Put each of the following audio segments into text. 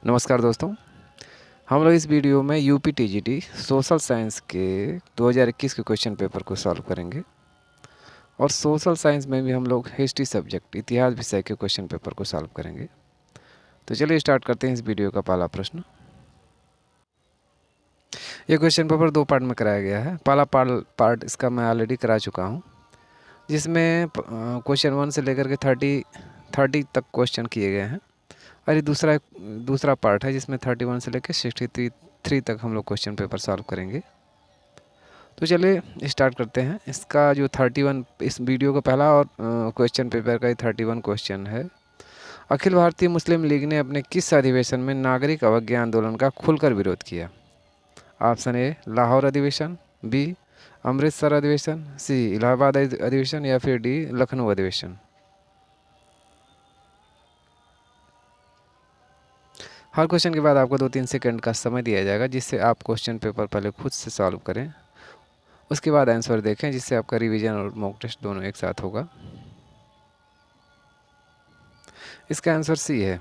नमस्कार दोस्तों, हम लोग इस वीडियो में यूपी टीजीटी सोशल साइंस के 2021 के क्वेश्चन पेपर को सॉल्व करेंगे और सोशल साइंस में भी हम लोग हिस्ट्री सब्जेक्ट इतिहास विषय के क्वेश्चन पेपर को सॉल्व करेंगे। तो चलिए स्टार्ट करते हैं इस वीडियो का पहला प्रश्न। ये क्वेश्चन पेपर दो पार्ट में कराया गया है। पहला पार्ट इसका मैं ऑलरेडी करा चुका हूँ, जिसमें क्वेश्चन 1 से लेकर के 30 तक क्वेश्चन किए गए हैं और ये दूसरा पार्ट है जिसमें 31 से लेकर 63 तक हम लोग क्वेश्चन पेपर सॉल्व करेंगे। तो चलिए स्टार्ट करते हैं। इसका जो 31 इस वीडियो का पहला और क्वेश्चन पेपर का 31 क्वेश्चन है। अखिल भारतीय मुस्लिम लीग ने अपने किस अधिवेशन में नागरिक अवज्ञा आंदोलन का खुलकर विरोध किया? ऑप्शन ए लाहौर अधिवेशन, बी अमृतसर अधिवेशन, सी इलाहाबाद अधिवेशन या फिर डी लखनऊ अधिवेशन। हर क्वेश्चन के बाद आपको 2-3 सेकंड का समय दिया जाएगा, जिससे आप क्वेश्चन पेपर पहले खुद से सॉल्व करें, उसके बाद आंसर देखें, जिससे आपका रिवीजन और मॉक टेस्ट दोनों एक साथ होगा। इसका आंसर सी है,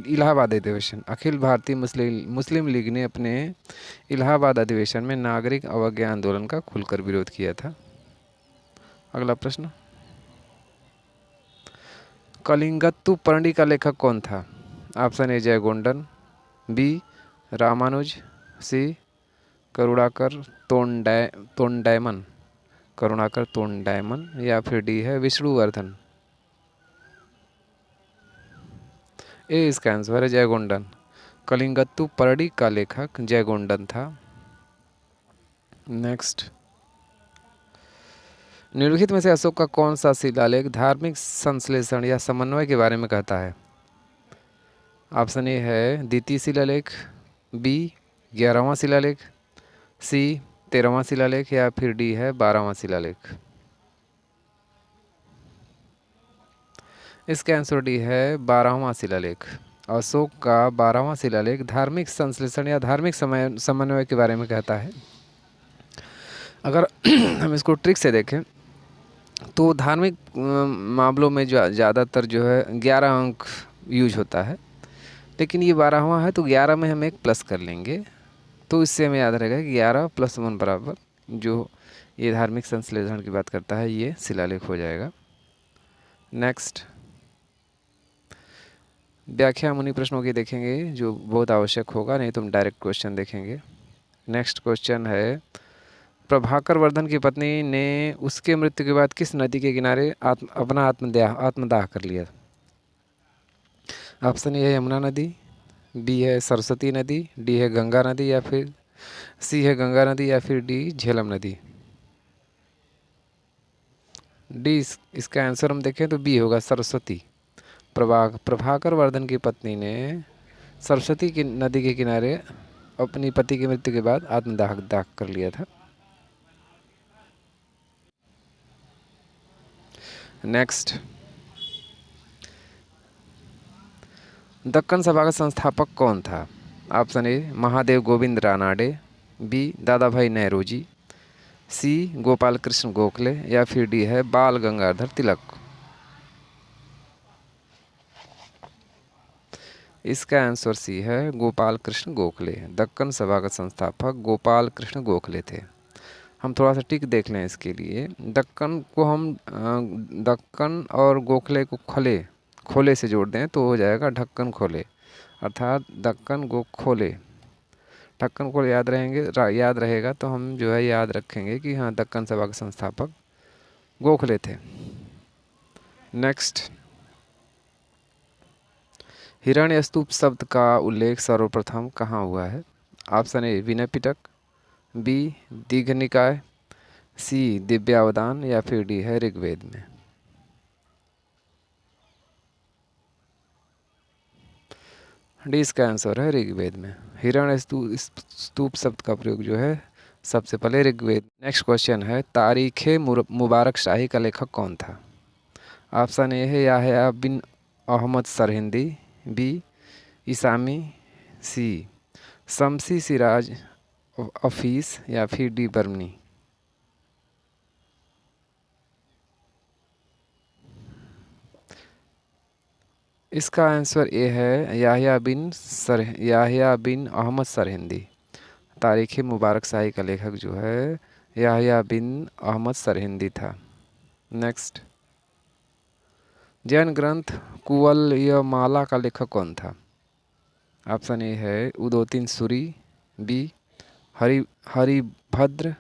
इलाहाबाद अधिवेशन। अखिल भारतीय मुस्लिम लीग ने अपने इलाहाबाद अधिवेशन में नागरिक अवज्ञा आंदोलन का खुलकर विरोध किया था। अगला प्रश्न, कलिंगत्तु पर्णी का लेखक कौन था? ऑप्शन ए जयगोंडन, बी रामानुज, सी करुणाकर तोंडैमन या फिर डी है विष्णुवर्धन। ए इसका आंसर है जयगोंडन। कलिंगत्तु पर्णी का लेखक जयगोंडन था। नेक्स्ट, निम्नलिखित में से अशोक का कौन सा शिलालेख धार्मिक संश्लेषण या समन्वय के बारे में कहता है? ऑप्शन ए है द्वितीय शिलालेख, बी 11वां शिलालेख, सी 13वां शिलालेख या फिर डी है 12वां शिलालेख। इसका आंसर डी है 12वां शिलालेख। अशोक का 12वां शिलालेख धार्मिक संश्लेषण या धार्मिक समन्वय के बारे में कहता है। अगर हम इसको ट्रिक से देखें तो धार्मिक मामलों में जो ज़्यादातर जो है 11 अंक यूज होता है, लेकिन ये 12वां है तो 11 में हम एक प्लस कर लेंगे, तो इससे हमें याद रहेगा कि 11 + 1 बराबर जो ये धार्मिक संश्लेषण की बात करता है, ये शिलालेख हो जाएगा। नेक्स्ट, व्याख्या मुनि प्रश्नों की देखेंगे जो बहुत आवश्यक होगा, नहीं तो हम डायरेक्ट क्वेश्चन देखेंगे। नेक्स्ट क्वेश्चन है, प्रभाकर वर्धन की पत्नी ने उसके मृत्यु के बाद किस नदी के किनारे अपना आत्मदाह कर लिया? ऑप्शन ए है यमुना नदी, बी है सरस्वती नदी, डी है गंगा नदी या फिर सी है गंगा नदी या फिर डी झेलम नदी। डी इसका आंसर हम देखें तो बी होगा सरस्वती। प्रभाकर वर्धन की पत्नी ने सरस्वती की नदी के किनारे अपनी पति की मृत्यु के बाद आत्मदाह कर लिया था। नेक्स्ट, दक्कन सभा का संस्थापक कौन था? Option A Mahadev Govind Ranade, B Dadabhai Nehru ji, सी गोपाल कृष्ण गोखले या फिर डी है बाल गंगाधर तिलक। इसका आंसर सी है गोपाल कृष्ण गोखले। दक्कन सभा का संस्थापक गोपाल कृष्ण गोखले थे। हम थोड़ा सा टिक देख लें इसके लिए। दक्कन को हम दक्कन और गोखले को खोले से जोड़ दें तो हो जाएगा ढक्कन खोले, अर्थात दक्कन खोले। ढक्कन खोले याद रहेगा तो हम जो है याद रखेंगे कि हाँ दक्कन सभा के संस्थापक गोखले थे। नेक्स्ट, हिरण्यस्तूप शब्द का उल्लेख सर्वप्रथम कहाँ हुआ है? ऑप्शन ए विनय पिटक, बी दीघ निकाय, सी दिव्यावदान या फिर डी है ऋग्वेद में। डी इसका आंसर है ऋग्वेद में। हिरण्य स्तूप शब्द का प्रयोग जो है सबसे पहले ऋग्वेद। नेक्स्ट क्वेश्चन है, तारीख़े मुबारक शाही का लेखक कौन था? ऑप्शन ए है याहया बिन अहमद सरहिंदी, बी इसामी, सी शमसी सिराज अफीस या फिर डी बर्मनी। इसका आंसर ए है याहिया बिन अहमद सरहिंदी। तारीख़ मुबारक शाही का लेखक जो है याहिया बिन अहमद सरहिंदी था। नेक्स्ट, जैन ग्रंथ कुवलयमाला का लेखक कौन था? ऑप्शन ए है उदोतिन सूरी, बी हरिभद्र,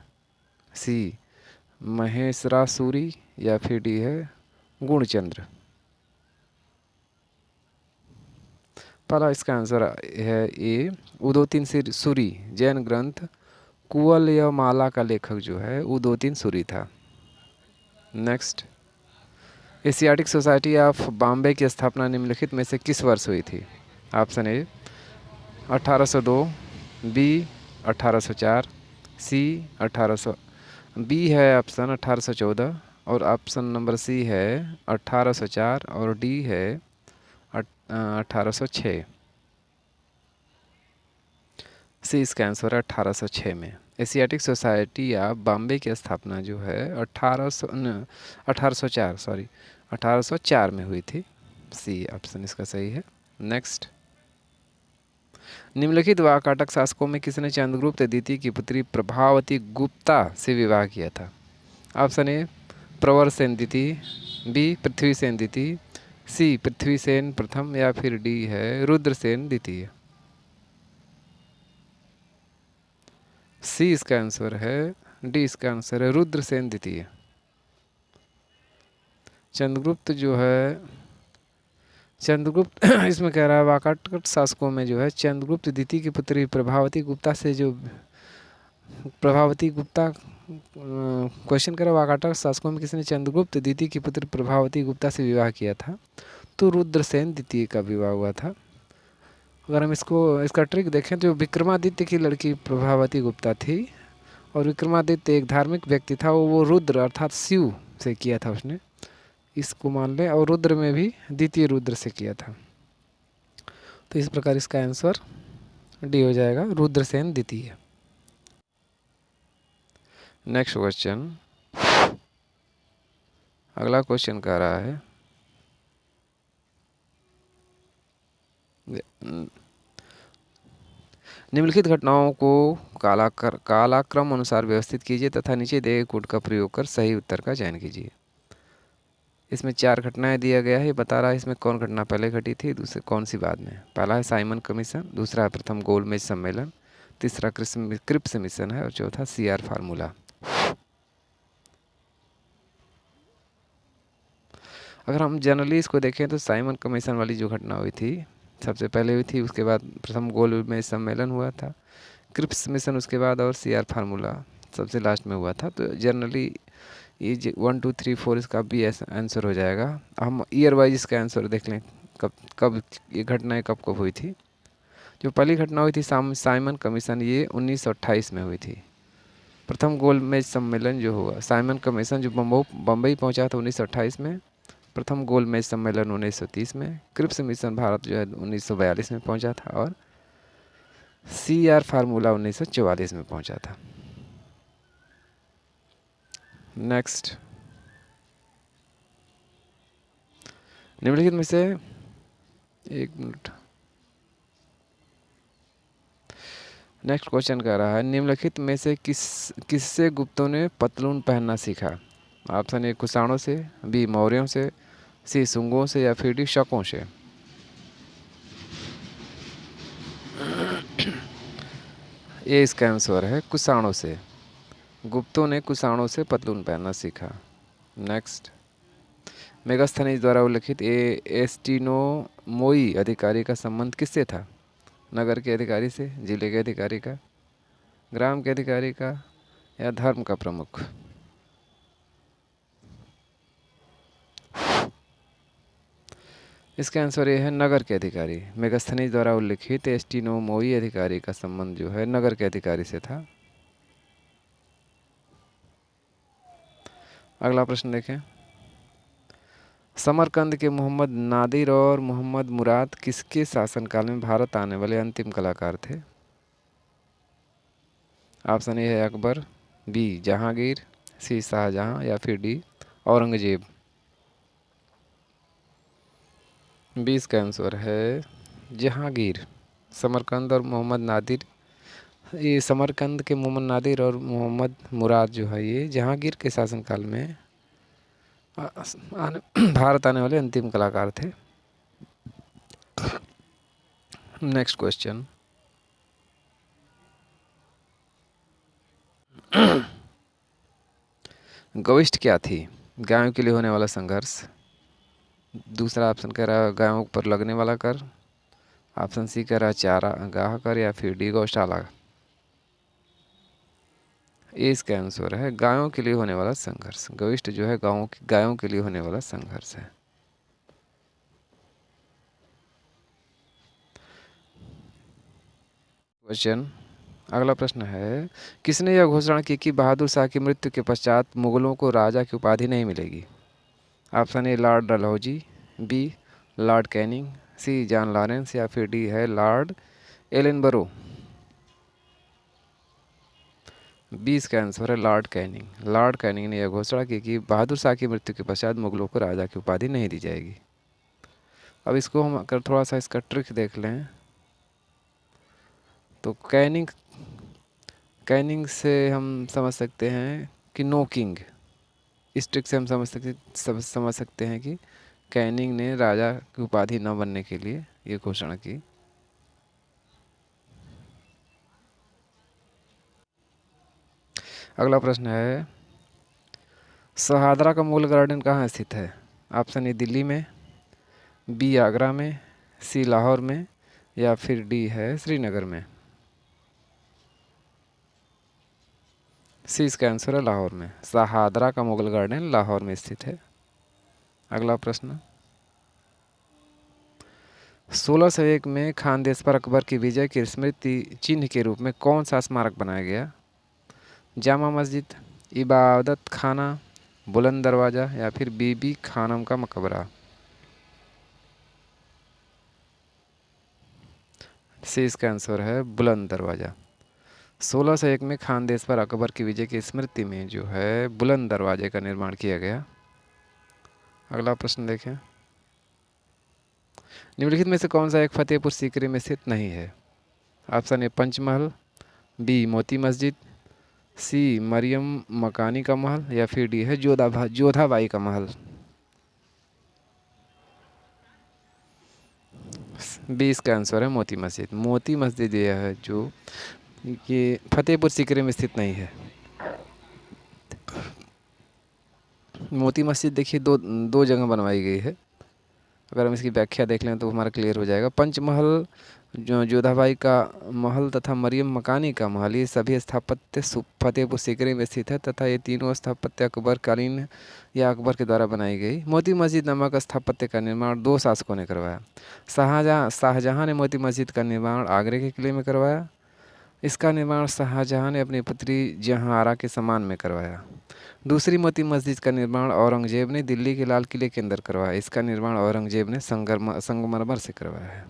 सी महेश्वरासुरी, या फिर डी है गुणचंद्र। पहला इसका आंसर है ए उदोतिन सूरी। जैन ग्रंथ कुवलयमाला का लेखक जो है उदोतिन सूरी था। Next, Asiatic society of Bombay की स्थापना निम्नलिखित में से किस वर्ष हुई थी? Option A 1802, B 1804, C 1800, B है ऑप्शन 1814, और ऑप्शन नंबर सी है 1804, और डी है 1806। सी इसका आंसर है 1806 में। एशियाटिक सोसाइटी ऑफ बॉम्बे की स्थापना जो है 1804 में हुई थी। सी ऑप्शन इसका सही है। नेक्स्ट, निम्नलिखित वाकाटक शासकों में किसने चंद्रगुप्त द्वितीय की पुत्री प्रभावती गुप्ता से विवाह किया था? ऑप्शन ए प्रवर सेन द्वितीय, बी पृथ्वीसेन द्वितीय, सी पृथ्वीसेन प्रथम, या फिर डी है रुद्रसेन द्वितीय। सी इसका आंसर है, डी इसका आंसर है रुद्रसेन द्वितीय। चंद्रगुप्त जो है चंद्रगुप्त इसमें कह रहा है वाकाटक शासकों में जो है चंद्रगुप्त द्वितीय की पुत्री प्रभावती गुप्ता से जो प्रभावती गुप्ता क्वेश्चन कर रहा है वाकाटक शासकों में किसने चंद्रगुप्त द्वितीय की पुत्री प्रभावती गुप्ता से विवाह किया था? तो रुद्रसेन द्वितीय का विवाह हुआ था। अगर हम इसका ट्रिक देखें तो विक्रमादित्य की लड़की प्रभावती गुप्ता थी, और विक्रमादित्य एक धार्मिक व्यक्ति था, वो रुद्र अर्थात शिव से किया था उसने, इसको मान लें, और रुद्र में भी द्वितीय रुद्र से किया था। तो इस प्रकार इसका आंसर डी हो जाएगा, रुद्रसेन द्वितीय। नेक्स्ट क्वेश्चन, अगला क्वेश्चन कह रहा है निम्नलिखित घटनाओं को कालाक्रम अनुसार व्यवस्थित कीजिए तथा नीचे दिए गए कोड का प्रयोग कर सही उत्तर का चयन कीजिए। इसमें 4 घटनाएं दिया गया है, ये बता रहा है इसमें कौन घटना पहले घटी थी, दूसरे कौन सी बाद में। पहला है साइमन कमीशन, दूसरा है प्रथम गोलमेज सम्मेलन, तीसरा क्रिप्स मिशन है, और चौथा CR फार्मूला। अगर हम जनरली इसको देखें तो साइमन कमीशन वाली जो घटना हुई थी सबसे पहले हुई थी, उसके बाद प्रथम गोलमेज सम्मेलन हुआ था, क्रिप्स मिशन उसके बाद, और CR फार्मूला सबसे लास्ट में हुआ था। तो जनरली ये 1 2 3 4 इसका भी आंसर हो जाएगा। हम ईयर वाइज इसका आंसर देख लें, कब ये घटनाएं कब कब हुई थी। जो पहली घटना हुई थी साइमन कमीशन, ये 1928 में हुई थी। प्रथम गोलमेज सम्मेलन जो हुआ, साइमन कमीशन जो बम्बई पहुंचा था 1928 में, प्रथम गोलमेज सम्मेलन 1930 में, क्रिप्स मिशन भारत जो है 1942 में पहुंचा था, और CR फार्मूला 1944 में पहुंचा था। नेक्स्ट, निम्नलिखित में से एक मिनट, नेक्स्ट क्वेश्चन कह रहा है निम्नलिखित में से किससे गुप्तों ने पतलून पहनना सीखा? ऑप्शन ए कुषाणों से, बी मौर्यों से, सी शुंगों से, या फिर डी शकों से। ये इसका आंसर है कुषाणों से। गुप्तों ने कुषाणों से पतलून पहनना सीखा। नेक्स्ट, मेगास्थनीज द्वारा उल्लिखित एस्टिनोमोई अधिकारी का संबंध किससे था? नगर के अधिकारी से, जिले के अधिकारी का, ग्राम के अधिकारी का, या धर्म का प्रमुख। इसका आंसर ये है नगर के अधिकारी। मेगास्थनीज द्वारा उल्लिखित एस्टिनोमोई अधिकारी का संबंध जो है नगर के अधिकारी से था। अगला प्रश्न देखें, समरकंद के मोहम्मद नादिर और मोहम्मद मुराद किसके शासनकाल में भारत आने वाले अंतिम कलाकार थे? ऑप्शन ए है अकबर, बी जहांगीर, सी शाहजहां, या फिर डी औरंगजेब। 20 का आंसर है जहांगीर। समरकंद और मोहम्मद नादिर, ये समरकंद के मोहम्मद नादिर और मोहम्मद मुराद जो है ये जहांगीर के शासनकाल में भारत आने वाले अंतिम कलाकार थे। नेक्स्ट क्वेश्चन, गविष्ट क्या थी? गायों के लिए होने वाला संघर्ष। दूसरा ऑप्शन कह रहा है गायों पर लगने वाला कर। ऑप्शन सी कह रहा है चारा गाह कर, या फिर डी गौशाला। ये इसका आंसर है गायों के लिए होने वाला संघर्ष। गविष्ट जो है गायों के लिए होने वाला संघर्ष है। क्वेश्चन, अगला प्रश्न है, किसने यह घोषणा की कि बहादुर शाह की मृत्यु के पश्चात मुगलों को राजा की उपाधि नहीं मिलेगी? Option A lord Dalhousie, B lord Canning, C John Lawrence, या फिर डी है लॉर्ड एलनबरो। 20 का आंसर है लॉर्ड कैनिंग। लॉर्ड कैनिंग ने यह घोषणा की कि बहादुर शाह की मृत्यु के पश्चात मुगलों को राजा की उपाधि नहीं दी जाएगी। अब इसको हम अगर थोड़ा सा इसका ट्रिक देख लें तो कैनिंग से हम समझ सकते हैं कि नो किंग। इस ट्रिक से हम समझ सकते हैं कि कैनिंग ने राजा की उपाधि न बनने के लिए ये घोषणा की। अगला प्रश्न है, शहादरा का मूल गार्डन कहाँ स्थित है? ऑप्शन ए दिल्ली में, बी आगरा में, सी लाहौर में, या फिर डी है श्रीनगर में। सी इसका आंसर है लाहौर में। शहादरा का मुगल गार्डन लाहौर में स्थित है। अगला प्रश्न, 1601 में खानदेश पर अकबर की विजय की स्मृति चिन्ह के रूप में कौन सा स्मारक बनाया गया? जामा मस्जिद, इबादत खाना, बुलंद दरवाज़ा, या फिर बीबी खानम का मकबरा। सी इसका आंसर है बुलंद दरवाज़ा। 1601 में खानदेश पर अकबर की विजय की स्मृति में जो है बुलंद दरवाजे का निर्माण किया गया। अगला प्रश्न देखें, निम्नलिखित में से कौन सा एक फतेहपुर सीकरी में स्थित नहीं है? ऑप्शन ए पंचमहल, बी मोती मस्जिद, सी मरियम मकानी का महल, या फिर डी है जोधाबाई का महल। बी इसका आंसर है मोती मस्जिद। मोती मस्जिद यह है जो ये फतेहपुर सीकरी में स्थित नहीं है। मोती मस्जिद देखिए दो दो जगह बनवाई गई है। अगर हम इसकी व्याख्या देख लें तो हमारा क्लियर हो जाएगा। पंचमहल जो जोधाबाई का महल तथा मरियम मकानी का महल, ये सभी स्थापत्य फतेहपुर सीकरी में स्थित है तथा ये तीनों स्थापत्य अकबर कालीन या अकबर के द्वारा बनाई गई। मोती मस्जिद नामक स्थापत्य का निर्माण 2 शासकों ने करवाया। शाहजहाँ ने मोती मस्जिद का निर्माण आगरे के किले में करवाया। इसका निर्माण शाहजहाँ ने अपनी पुत्री जहांआरा के सम्मान में करवाया। दूसरी मोती मस्जिद का निर्माण औरंगजेब ने दिल्ली के लाल किले के अंदर करवाया। इसका निर्माण औरंगजेब ने संगमरमर से करवाया है।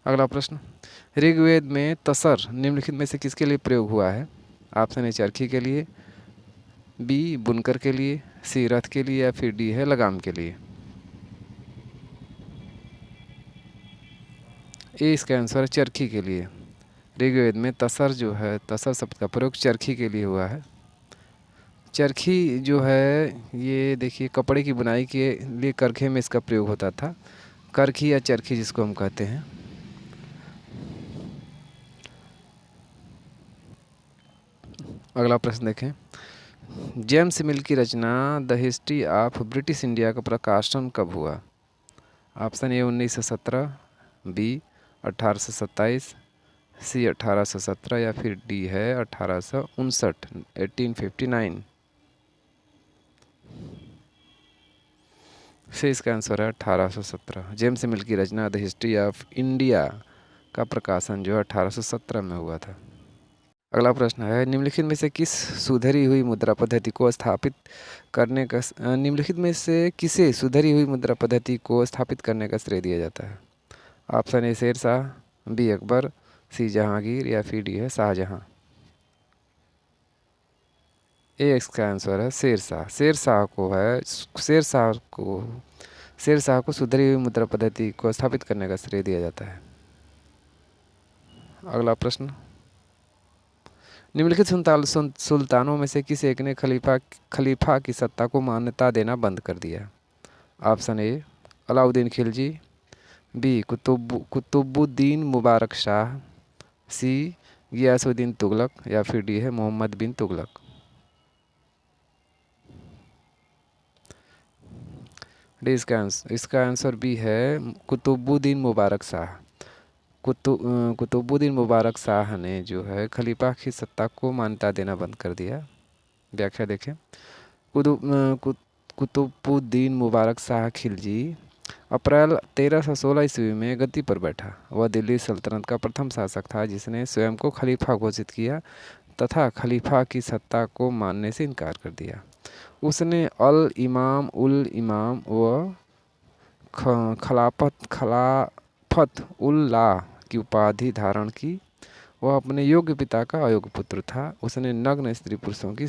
अगला प्रश्न, ऋग्वेद में तसर निम्नलिखित में से किसके लिए प्रयोग हुआ है? ऑप्शन ए चरखी के लिए, बी बुनकर के लिए, सी रथ के लिए, या फिर डी है लगाम के लिए। ए इसका आंसर है चरखी के लिए। ऋग्वेद में तसर जो है, तसर शब्द का प्रयोग चरखी के लिए हुआ है। चरखी जो है ये देखिए कपड़े की बुनाई के लिए करखे में इसका प्रयोग होता था। करखी या चरखी जिसको हम कहते हैं। अगला प्रश्न देखें, जेम्स मिल की रचना the history of British India का प्रकाशन कब हुआ? ऑप्शन ए 1917, बी 1827, सी 1817, या फिर डी है 1859 1859। से इसका आंसर है 1817। जेम्स मिल की रचना द हिस्ट्री ऑफ इंडिया का प्रकाशन जो है 1817 में हुआ था। अगला प्रश्न है, निम्नलिखित में से किस सुधरी हुई मुद्रा पद्धति को स्थापित करने का निम्नलिखित में से किसे सुधरी हुई मुद्रा पद्धति को स्थापित करने का श्रेय दिया जाता है? Option A Sher Shah, B Akbar, C Jahangir, या फिर डी है शाहजहां। ए इसका आंसर है शेरशाह। शेरशाह को सुधरी हुई मुद्रा पद्धति को स्थापित करने का श्रेय दिया जाता है। अगला प्रश्न, निम्नलिखित सुल्तानों में से किस एक ने खलीफा की सत्ता को मान्यता देना बंद कर दिया? Option A Alauddin Khilji, B Qutbuddin Mubarak Shah, C Ghiyasuddin Tughlaq, या फिर डी है मोहम्मद बिन तुगलक। डी इसका आंसर बी है कुतुबुद्दीन मुबारक शाह। कुतुबुद्दीन मुबारक शाह ने जो है खलीफा की सत्ता को मान्यता देना बंद कर दिया। व्याख्या देखें, कुतुबुद्दीन मुबारक शाह खिलजी अप्रैल 1316 ईस्वी में गद्दी पर बैठा। वह दिल्ली सल्तनत का प्रथम शासक था जिसने स्वयं को खलीफा घोषित किया तथा खलीफा की सत्ता को मानने से इनकार कर दिया। उसने अल इमाम उल इमाम व खलाफत उल्लाह की उपाधि धारण की। वह अपने योग्य पिता का अयोग्य पुत्र था। उसे नग्न स्त्री पुरुषों की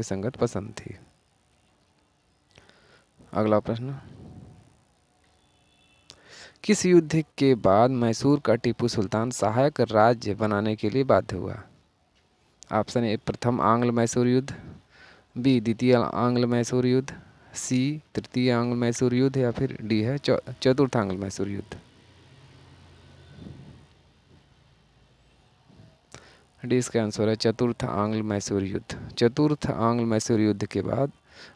संगत पसंद थी। अगला प्रश्न, किस युद्ध के बाद मैसूर का टीपू सुल्तान सहायक राज्य बनाने के लिए बाध्य हुआ? ऑप्शन ए प्रथम आंग्ल मैसूर युद्ध, बी द्वितीय आंग्ल मैसूर युद्ध, सी तृतीय आंग्ल मैसूर युद्ध, या फिर डी है चतुर्थ आंग्ल मैसूर युद्ध। डी इसका आंसर है चतुर्थ आंग्ल मैसूर युद्ध। चतुर्थ आंग्ल मैसूर युद्ध के बाद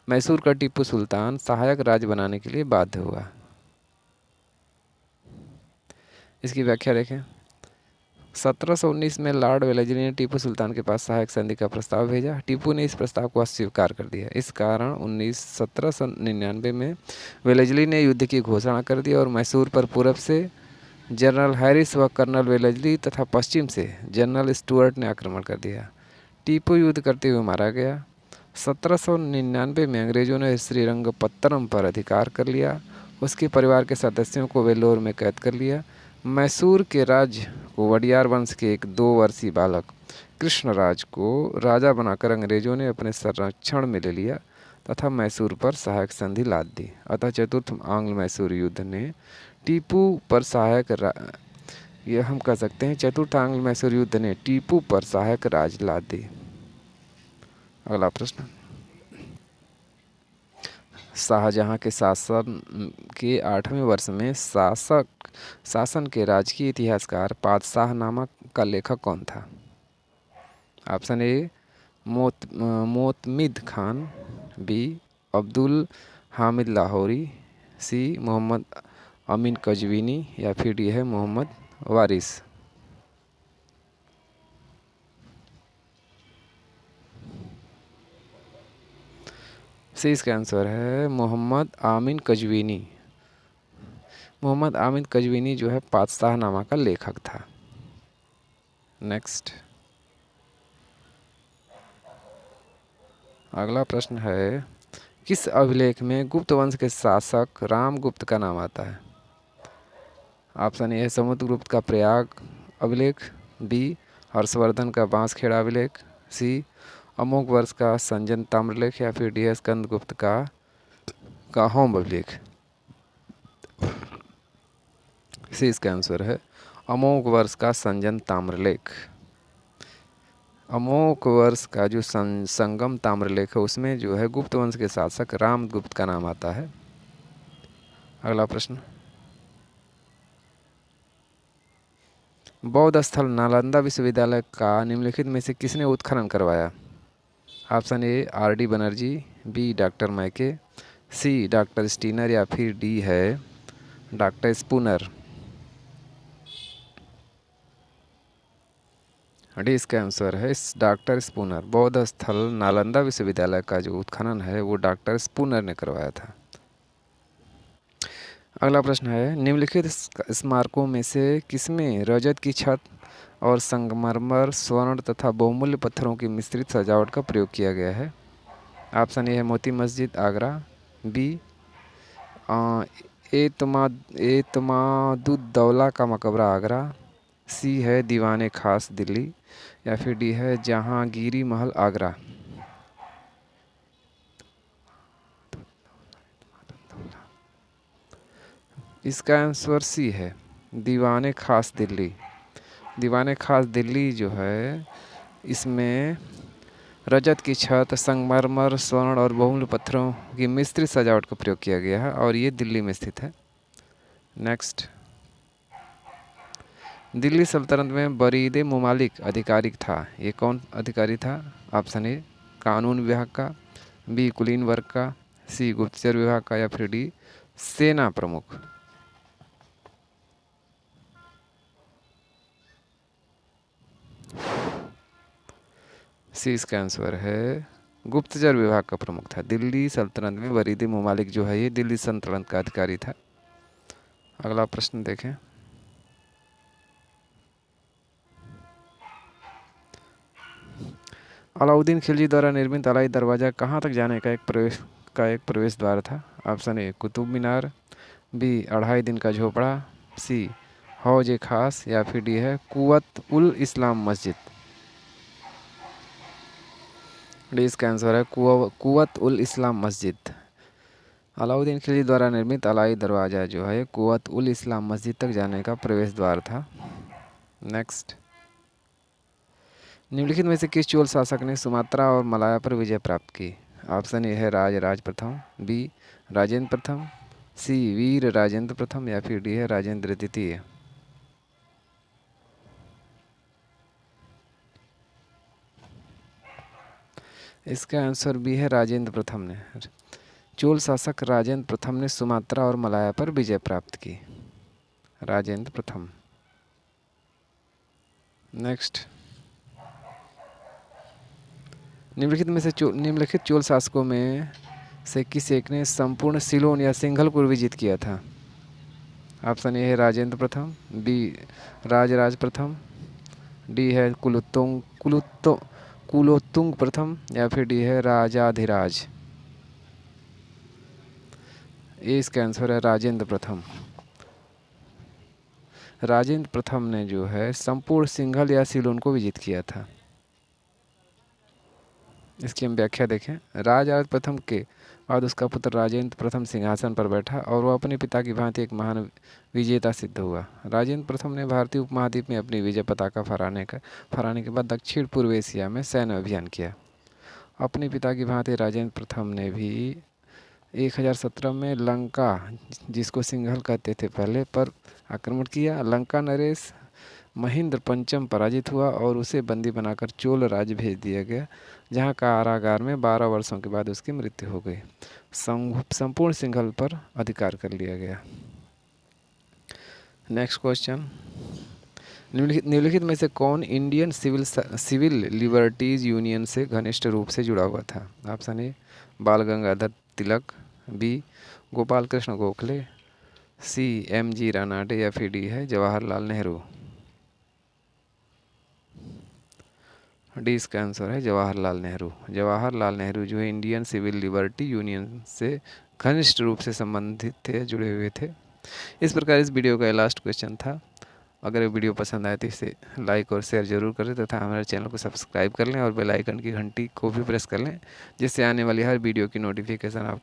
मैसूर का टीपू सुल्तान सहायक राज्य बनाने के लिए बाध्य हुआ। इसकी व्याख्या देखें, 1719 में लॉर्ड वेलेस्ली ने टीपू सुल्तान के पास सहायक संधि का प्रस्ताव भेजा। टीपू ने इस प्रस्ताव को अस्वीकार कर दिया। इस कारण 1799 में वेलेस्ली ने युद्ध की घोषणा कर दी और मैसूर पर पूर्व से जनरल हैरिस व कर्नल वेलेस्ली तथा पश्चिम से जनरल स्टुअर्ट ने आक्रमण कर दिया। टीपू युद्ध करते हुए मारा गया। 1799 में अंग्रेजों ने श्रीरंगपत्तनम पर अधिकार कर लिया। उसके परिवार के सदस्यों को वेल्लोर में कैद कर लिया। मैसूर के राज्य को वडियार वंश के एक 2 वर्षीय बालक कृष्णराज को राजा बनाकर अंग्रेजों ने अपने संरक्षण में ले लिया तथा मैसूर पर सहायक संधि लाद दी। अतः चतुर्थ आंग्ल मैसूर युद्ध ने टीपू पर यह हम कह सकते हैं चतुर्थ आंग्ल मैसूर युद्ध ने टीपू पर सहायक राज लाद दी। अगला प्रश्न, शाहजहां के शासन के 8वें वर्ष में शासन के राजकीय इतिहासकार पातशाह नामक का लेखक कौन था? Option A Motamid Khan, B Abdul Hamid Lahori, C Mohammad Amin Qazvini, या फिर डी है मोहम्मद वारिस। सी इसका आंसर है मोहम्मद आमीन कजवीनी। मोहम्मद आमीन कजवीनी जो है पातशाह नामा का लेखक था। नेक्स्ट, अगला प्रश्न है, किस अभिलेख में गुप्त वंश के शासक रामगुप्त का नाम आता है? ऑप्शन ए है समुद्रगुप्त का प्रयाग अभिलेख, बी हर्षवर्धन का बांसखेड़ा अभिलेख, सी अमोघ वर्ष का संजन ताम्रलेख, या फिर डी है स्कंदगुप्त का होम अभिलेख। सी इसका आंसर है अमोघ वर्ष का संजन ताम्रलेख। अमोघ वर्ष का जो संगम ताम्रलेख है उसमें जो है गुप्त वंश के शासक रामगुप्त का नाम आता है। अगला प्रश्न, बौद्ध स्थल नालंदा विश्वविद्यालय का निम्नलिखित में से किसने उत्खनन करवाया? Option A R D. Banerjee, B doctor Mackay, C doctor Steiner, या फिर डी है डॉक्टर स्पूनर। डी इसका आंसर है डॉक्टर स्पूनर। बौद्ध स्थल नालंदा विश्वविद्यालय का जो उत्खनन है वो डॉक्टर स्पूनर ने करवाया था। अगला प्रश्न है, निम्नलिखित स्मारकों में से किसमें रजत की छत और संगमरमर, स्वर्ण तथा बहुमूल्य पत्थरों की मिश्रित सजावट का प्रयोग किया गया है? ऑप्शन ए है मोती मस्जिद आगरा, बी एतमादुद्दौला का मकबरा आगरा, सी है दीवाने खास दिल्ली, या फिर डी है जहांगीरी महल आगरा। इसका आंसर सी है दीवाने खास दिल्ली। दीवाने खास दिल्ली जो है इसमें रजत की छत, संगमरमर, स्वर्ण और बहुमूल्य पत्थरों की मिश्रित सजावट का प्रयोग किया गया है और ये दिल्ली में स्थित है। नेक्स्ट, दिल्ली सल्तनत में बरीद मुमालिक अधिकारी था, ये कौन अधिकारी था? ऑप्शन ए कानून विभाग का, बी कुलीन वर्ग का, सी गुप्तचर विभाग का, या फिर डी सेना प्रमुख। सी इसका आंसर है गुप्तचर विभाग का प्रमुख था। दिल्ली सल्तनत में बरीद मुमालिक जो है ये दिल्ली सल्तनत का अधिकारी था। अगला प्रश्न देखें। अलाउद्दीन खिलजी द्वारा निर्मित अलाई दरवाज़ा कहाँ तक जाने का एक प्रवेश द्वार था? Option A Qutub Minar, B 2.5 दिन का झोपड़ा, सी हौज ए खास, या फिर डी है कुवत उल इस्लाम मस्जिद। डी इसका आंसर है कुवत उल इस्लाम मस्जिद। अलाउद्दीन खिलजी द्वारा निर्मित अलाई दरवाज़ा जो है कुवत उल इस्लाम मस्जिद तक जाने का प्रवेश द्वार था। नेक्स्ट, निम्नलिखित में से किस चोल शासक ने सुमात्रा और मलाया पर विजय प्राप्त की? ऑप्शन ए है राज प्रथम, बी राजेंद्र प्रथम, सी वीर राजेंद्र प्रथम, या फिर डी है राजेंद्र द्वितीय। इसका आंसर बी है राजेंद्र प्रथम ने। चोल शासक राजेंद्र प्रथम ने सुमात्रा और मलाया पर विजय प्राप्त की। राजेंद्र प्रथम। नेक्स्ट, निम्नलिखित चोल शासकों में से किस एक ने संपूर्ण सिलोन या सिंघल को विजित किया था? ऑप्शन ए है राजेंद्र प्रथम, बी राजराज प्रथम, डी है कुलोत्तुंग प्रथम, या फिर डी है राजाधिराज। ये इसका आंसर है राजेंद्र प्रथम। राजेंद्र प्रथम ने जो है संपूर्ण सिंघल या सिलोन को विजित किया था। इसकी हम व्याख्या देखें। राजराज प्रथम के बाद उसका पुत्र राजेंद्र प्रथम सिंहासन पर बैठा और वह अपने पिता की भांति एक महान विजेता सिद्ध हुआ। राजेंद्र प्रथम ने भारतीय उपमहाद्वीप में अपनी विजय पताका फहराने के बाद दक्षिण पूर्व एशिया में सैन्य अभियान किया। अपने पिता की भांति राजेंद्र प्रथम ने भी 1017 में लंका, जिसको सिंघल कहते थे पहले, पर आक्रमण किया। लंका नरेश महेंद्र पंचम पराजित हुआ और उसे बंदी बनाकर चोल राज्य भेज दिया गया, जहां कारागार में 12 वर्षों के बाद उसकी मृत्यु हो गई। संपूर्ण सिंघल पर अधिकार कर लिया गया। नेक्स्ट क्वेश्चन, निम्नलिखित में से कौन इंडियन सिविल लिबर्टीज यूनियन से घनिष्ठ रूप से जुड़ा हुआ था? ऑप्शन ए बाल गंगाधर तिलक, बी गोपाल कृष्ण गोखले, सी MG रानाडे, या फिर डी है जवाहरलाल नेहरू। डी इसका आंसर है जवाहरलाल नेहरू। जवाहरलाल नेहरू जो है इंडियन सिविल लिबर्टी यूनियन से घनिष्ठ रूप से संबंधित थे, जुड़े हुए थे। इस प्रकार इस वीडियो का लास्ट क्वेश्चन था। अगर ये वीडियो पसंद आए तो इसे लाइक और शेयर जरूर करें तथा हमारे चैनल को सब्सक्राइब कर लें और बेल आइकन की घंटी को भी प्रेस कर लें, जिससे आने वाली हर वीडियो की नोटिफिकेशन आपको